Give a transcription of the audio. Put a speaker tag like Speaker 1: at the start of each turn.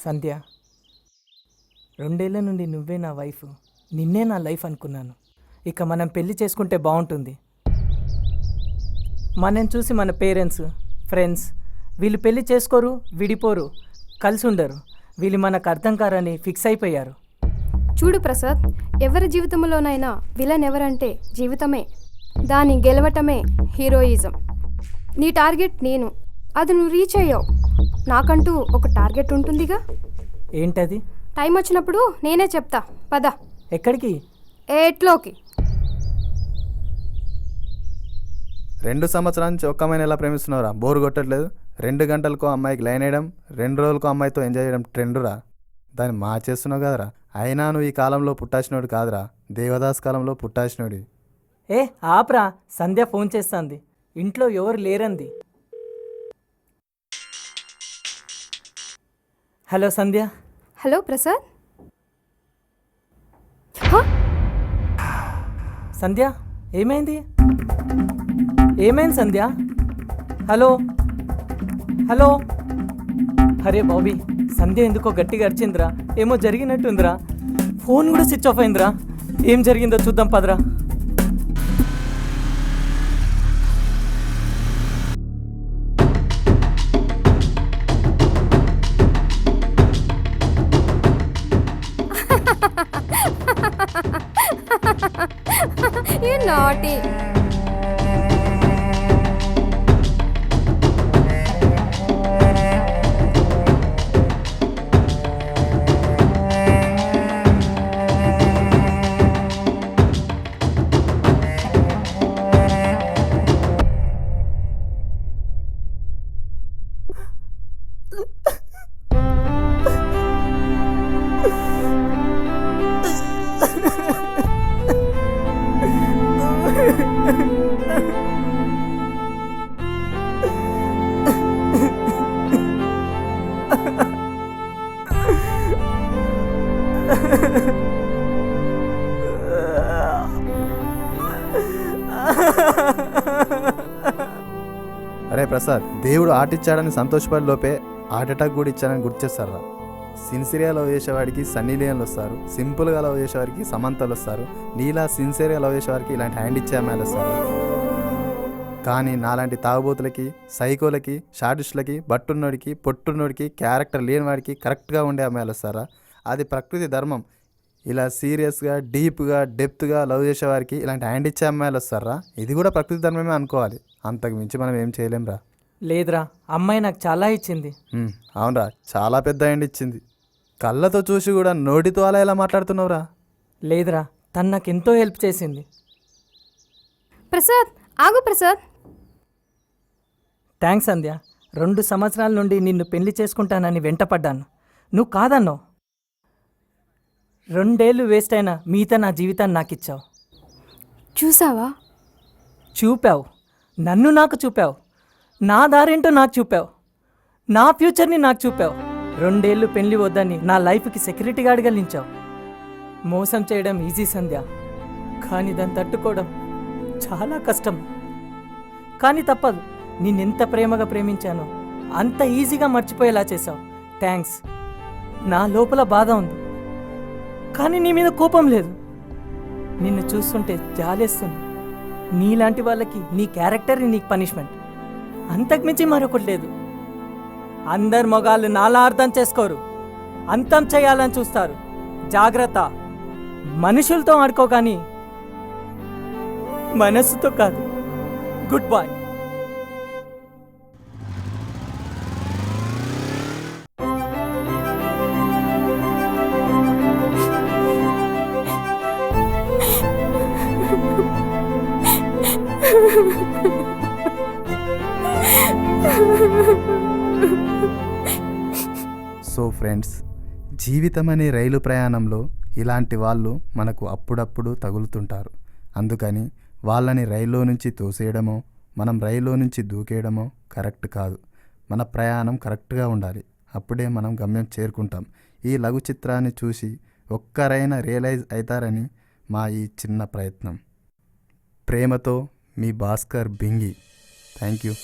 Speaker 1: సంధ్య, 2 ఏళ్ల నుండి నువ్వే నా వైఫ్, నిన్నే నా లైఫ్ అనుకున్నాను. ఇక మనం పెళ్లి చేసుకుంటే బాగుంటుంది. మనం చూసి మన పేరెంట్స్, ఫ్రెండ్స్ వీళ్ళు పెళ్లి చేసుకోరు, విడిపోరు, కలిసి ఉండరు, వీళ్ళు మనకు అర్థం కారని ఫిక్స్ అయిపోయారు.
Speaker 2: చూడు ప్రసాద్, ఎవరి జీవితంలోనైనా విలన్ ఎవరంటే జీవితమే, దాన్ని గెలవటమే హీరోయిజం. నీ టార్గెట్ నేను, అది నువ్వు రీచ్ అయ్యావు. నాకంటూ ఒక టార్గెట్ ఉంటుందిగా.
Speaker 1: ఏంటది?
Speaker 2: టైం వచ్చినప్పుడు నేనే చెప్తా, పద.
Speaker 1: ఎక్కడికి?
Speaker 2: ఎట్లోకి.
Speaker 3: 2 సంవత్సరాల నుంచి ఒక్క అమ్మాయిని ఎలా ప్రేమిస్తున్నావురా? బోరు కొట్టట్లేదు? 2 గంటలకో అమ్మాయికి లైన్ వేయడం, 2 రోజులకో అమ్మాయితో ఎంజాయ్ చేయడం ట్రెండురా. దాన్ని మార్చేస్తున్నావు కదరా. అయినా నువ్వు ఈ కాలంలో పుట్టాల్సినోడు కాదురా, దేవదాస్ కాలంలో పుట్టాల్సినోడి.
Speaker 1: ఏ ఆప్రా, సంధ్య ఫోన్ చేస్తుంది, ఇంట్లో ఎవరు లేరంది. హలో సంధ్య.
Speaker 2: హలో ప్రసాద్.
Speaker 1: సంధ్య, ఏమైంది? ఏమైంది సంధ్య? Hello hello. అరే బాబీ, సంధ్య ఎందుకో గట్టిగా అరిచిందిరా, ఏమో జరిగినట్టుందిరా. ఫోన్ కూడా స్విచ్ ఆఫ్ అయిందిరా. ఏం జరిగిందో చూద్దాం పదరా.
Speaker 2: You naughty.
Speaker 3: అరే ప్రసాద్, దేవుడు ఆటిచ్చాడని సంతోషపడి లోపే హార్ట్ అటాక్ కూడా ఇచ్చాడని గుర్తు చేస్తారా? సిన్సియర్గా లవ్ చేసేవాడికి సన్నీ లియోన్లు వస్తారు, సింపుల్గా లవ్ చేసేవారికి సమంతలు వస్తారు, నీలా సిన్సియర్గా లవ్ చేసేవారికి ఇలాంటి హ్యాండ్ ఇచ్చే అమ్మాయిలు వస్తారు. కానీ నాలాంటి తాగుబోతులకి, సైకోలకి, షార్టిస్టులకి, బట్టున్నోడికి, పొట్టున్నోడికి, క్యారెక్టర్ లేని వాడికి కరెక్ట్గా ఉండే అమ్మాయిలు వస్తారా? అది ప్రకృతి ధర్మం. ఇలా సీరియస్గా, డీప్గా, డెప్త్గా లవ్ చేసేవారికి ఇలాంటి హ్యాండ్ ఇచ్చే అమ్మాయిలు వస్తారా? ఇది కూడా ప్రకృతి ధర్మమే అనుకోవాలి, అంతకు మించి మనం ఏం చేయలేంరా.
Speaker 1: లేదురా, అమ్మాయి నాకు చాలా ఇచ్చింది.
Speaker 3: అవునరా, చాలా పెద్ద హ్యాండ్ ఇచ్చింది. కళ్ళతో చూసి కూడా నోటితో అలా ఎలా మాట్లాడుతున్నావురా?
Speaker 1: లేదురా, తను నాకు ఎంతో హెల్ప్ చేసింది.
Speaker 2: ప్రసాద్ ఆగు ప్రసాద్.
Speaker 1: థ్యాంక్స్ సంధ్య. 2 సంవత్సరాల నుండి నిన్ను పెళ్లి చేసుకుంటానని వెంటపడ్డాను, నువ్వు కాదన్నావు. 2 ఏళ్ళు వేస్ట్ అయినా మిగతా నా జీవితాన్ని నాకు ఇచ్చావు.
Speaker 2: చూసావా?
Speaker 1: చూపావు, నన్ను నాకు చూపావు, నా దారేంటో నాకు చూపావు, నా ఫ్యూచర్ని నాకు చూపావు. 2 ఏళ్ళు పెళ్లి వద్దని నా లైఫ్కి సెక్యూరిటీ గార్డ్గా నిలిచావు. మోసం చేయడం ఈజీ సంధ్య, కానీ దాన్ని తట్టుకోవడం చాలా కష్టం. కానీ తప్పదు, నిన్నెంత ప్రేమగా ప్రేమించానో అంత ఈజీగా మర్చిపోయేలా చేశావు. థ్యాంక్స్. నా లోపల బాధ ఉంది, కానీ నీ మీద కోపం లేదు. నిన్ను చూస్తుంటే జాలేస్తుంది. నీలాంటి వాళ్ళకి నీ క్యారెక్టర్ని నీకు పనిష్మెంట్, అంతకుమించి మరొకటి లేదు. అందరు మగాళ్ళు నాలా అర్థం చేసుకోరు, అంతం చేయాలని చూస్తారు. జాగ్రత్త, మనుషులతో ఆడుకో కానీ మనసుతో కాదు. Good bye.
Speaker 3: సో ఫ్రెండ్స్, జీవితం అనే రైలు ప్రయాణంలో ఇలాంటి వాళ్ళు మనకు అప్పుడప్పుడు తగులుతుంటారు. అందుకని వాళ్ళని రైల్లో నుంచి తోసేయడమో, మనం రైల్లో నుంచి దూకేయడమో కరెక్ట్ కాదు. మన ప్రయాణం కరెక్ట్గా ఉండాలి, అప్పుడే మనం గమ్యం చేరుకుంటాం. ఈ లఘు చిత్రాన్ని చూసి ఒక్కరైనా రియలైజ్ అవుతారని మా ఈ చిన్న ప్రయత్నం. ప్రేమతో మీ భాస్కర్ బింగి. Thank you.